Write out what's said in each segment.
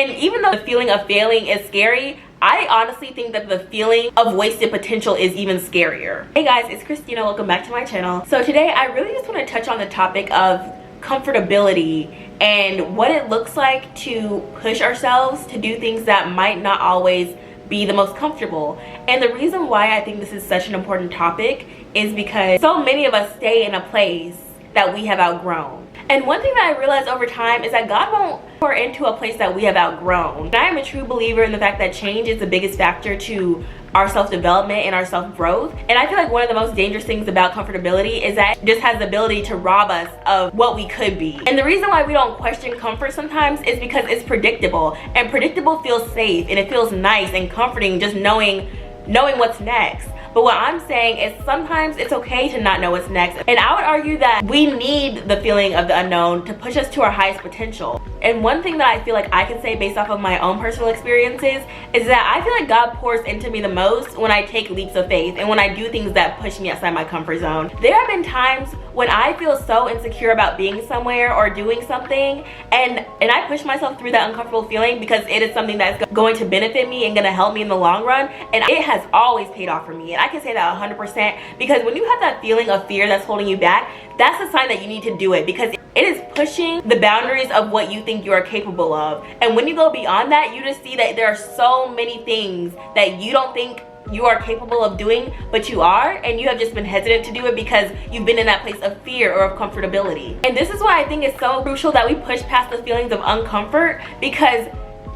And even though the feeling of failing is scary, I honestly think that the feeling of wasted potential is even scarier. Hey guys, it's Christina. Welcome back to my channel. So today I really just want to touch on the topic of comfortability and what it looks like to push ourselves to do things that might not always be the most comfortable. And the reason why I think this is such an important topic is because so many of us stay in a place that we have outgrown. And one thing that I realized over time is that God won't pour into a place that we have outgrown. And I am a true believer in the fact that change is the biggest factor to our self-development and our self-growth. And I feel like one of the most dangerous things about comfortability is that it just has the ability to rob us of what we could be. And the reason why we don't question comfort sometimes is because it's predictable. And predictable feels safe and it feels nice and comforting just knowing what's next. But what I'm saying is sometimes it's okay to not know what's next. And I would argue that we need the feeling of the unknown to push us to our highest potential. And one thing that I feel like I can say based off of my own personal experiences is that I feel like God pours into me the most when I take leaps of faith and when I do things that push me outside my comfort zone. There have been times when I feel so insecure about being somewhere or doing something and I push myself through that uncomfortable feeling because it is something that's going to benefit me and going to help me in the long run, and it has always paid off for me. And I can say that 100% because when you have that feeling of fear that's holding you back, that's a sign that you need to do it because it is pushing the boundaries of what you think you are capable of. And when you go beyond that, you just see that there are so many things that you don't think you are capable of doing, but you are, and you have just been hesitant to do it because you've been in that place of fear or of comfortability. And this is why I think it's so crucial that we push past the feelings of uncomfort, because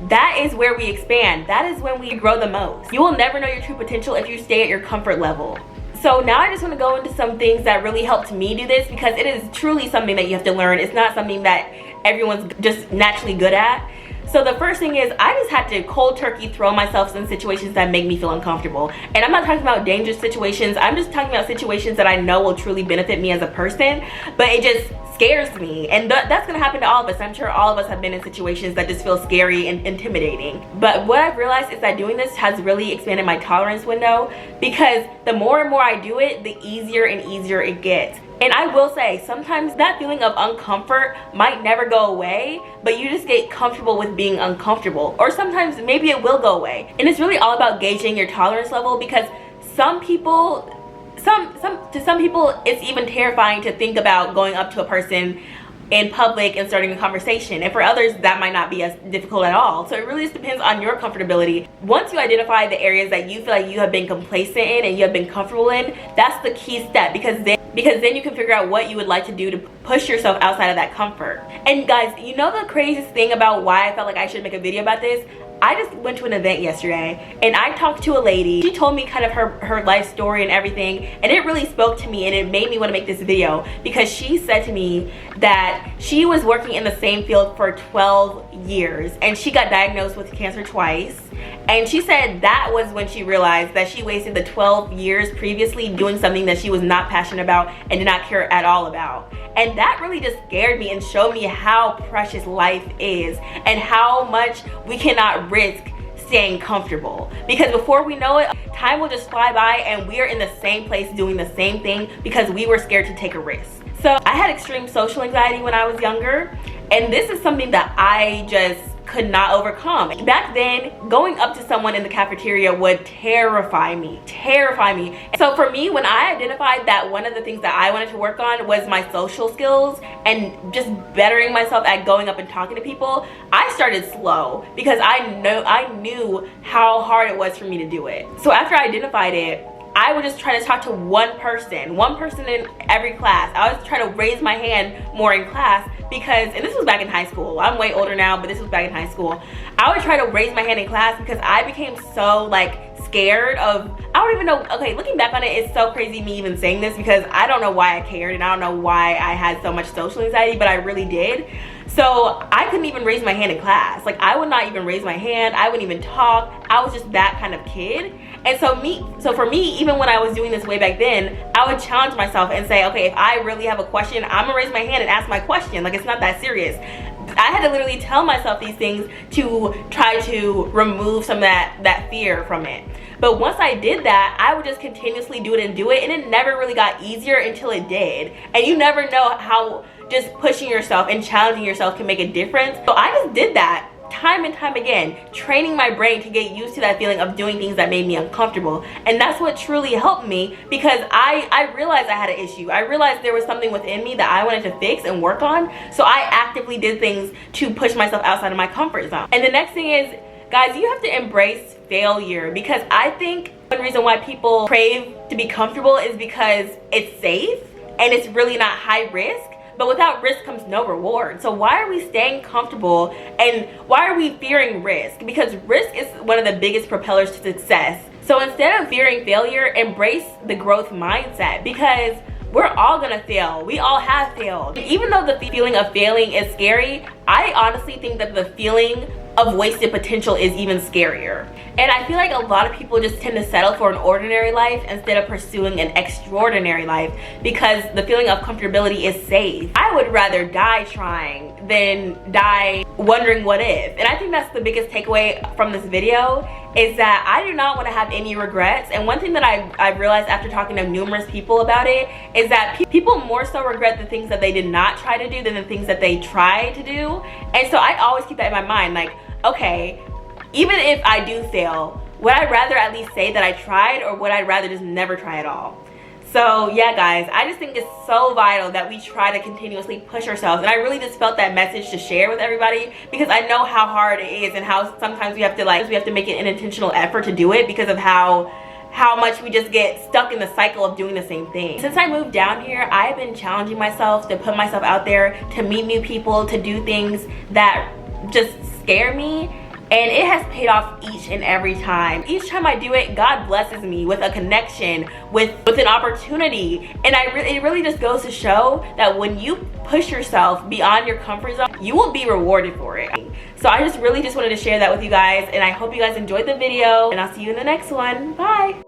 that is where we expand. That is when we grow the most. You will never know your true potential if you stay at your comfort level. So now I just want to go into some things that really helped me do this, because it is truly something that you have to learn. It's not something that everyone's just naturally good at. So the first thing is I just had to cold turkey throw myself in situations that make me feel uncomfortable. And I'm not talking about dangerous situations. I'm just talking about situations that I know will truly benefit me as a person, but it just scares me. And that's gonna happen to all of us. I'm sure all of us have been in situations that just feel scary and intimidating. But what I've realized is that doing this has really expanded my tolerance window, because the more and more I do it, the easier and easier it gets. And I will say, sometimes that feeling of uncomfort might never go away, but you just get comfortable with being uncomfortable. Or sometimes maybe it will go away. And it's really all about gauging your tolerance level, because some people, to some people, it's even terrifying to think about going up to a person in public and starting a conversation, and for others that might not be as difficult at all. So it really just depends on your comfortability. Once you identify the areas that you feel like you have been complacent in and you have been comfortable in, that's the key step, because then you can figure out what you would like to do to push yourself outside of that comfort. And guys, you know the craziest thing about why I felt like I should make a video about this? I just went to an event yesterday and I talked to a lady. She told me kind of her life story and everything, and it really spoke to me and it made me want to make this video, because she said to me that she was working in the same field for 12 years and she got diagnosed with cancer twice. And she said that was when she realized that she wasted the 12 years previously doing something that she was not passionate about and did not care at all about. And that really just scared me and showed me how precious life is and how much we cannot risk staying comfortable. Because before we know it, time will just fly by and we are in the same place doing the same thing because we were scared to take a risk. So I had extreme social anxiety when I was younger, and this is something that I just could not overcome. Back then, going up to someone in the cafeteria would terrify me. So for me, when I identified that one of the things that I wanted to work on was my social skills and just bettering myself at going up and talking to people, I started slow because I knew how hard it was for me to do it. So after I identified it, I would just try to talk to one person in every class. I would try to raise my hand more in class because, and this was back in high school. I'm way older now, but this was back in high school. I would try to raise my hand in class because I became so scared of, I don't even know, okay, looking back on it, it's so crazy me even saying this because I don't know why I cared and I don't know why I had so much social anxiety, but I really did. So I couldn't even raise my hand in class. I would not even raise my hand. I wouldn't even talk. I was just that kind of kid. And so for me, even when I was doing this way back then, I would challenge myself and say, okay, if I really have a question, I'm gonna raise my hand and ask my question. It's not that serious. I had to literally tell myself these things to try to remove some of that fear from it. But once I did that, I would just continuously do it, and it never really got easier until it did. And you never know how just pushing yourself and challenging yourself can make a difference. So I just did that time and time again, training my brain to get used to that feeling of doing things that made me uncomfortable. And that's what truly helped me, because I realized I had an issue. I realized there was something within me that I wanted to fix and work on. So I actively did things to push myself outside of my comfort zone. And the next thing is, guys, you have to embrace failure, because I think one reason why people crave to be comfortable is because it's safe and it's really not high risk. But without risk comes no reward. So why are we staying comfortable, and why are we fearing risk? Because risk is one of the biggest propellers to success. So instead of fearing failure, embrace the growth mindset, because we're all gonna fail. We all have failed. Even though the feeling of failing is scary, I honestly think that the feeling of wasted potential is even scarier. And I feel like a lot of people just tend to settle for an ordinary life instead of pursuing an extraordinary life, because the feeling of comfortability is safe. I would rather die trying than die wondering what if. And I think that's the biggest takeaway from this video, is that I do not want to have any regrets. And one thing that I've realized after talking to numerous people about it is that people more so regret the things that they did not try to do than the things that they tried to do. And so I always keep that in my mind, like, okay, even if I do fail, would I rather at least say that I tried, or would I rather just never try at all? So yeah, guys, I just think it's so vital that we try to continuously push ourselves. And I really just felt that message to share with everybody, because I know how hard it is and how sometimes we have to make an intentional effort to do it, because of how much we just get stuck in the cycle of doing the same thing. Since I moved down here, I've been challenging myself to put myself out there, to meet new people, to do things that just scare me. And it has paid off each and every time. Each time I do it, God blesses me with a connection, with an opportunity. And it really just goes to show that when you push yourself beyond your comfort zone, you will be rewarded for it. So I really just wanted to share that with you guys, and I hope you guys enjoyed the video, and I'll see you in the next one. Bye.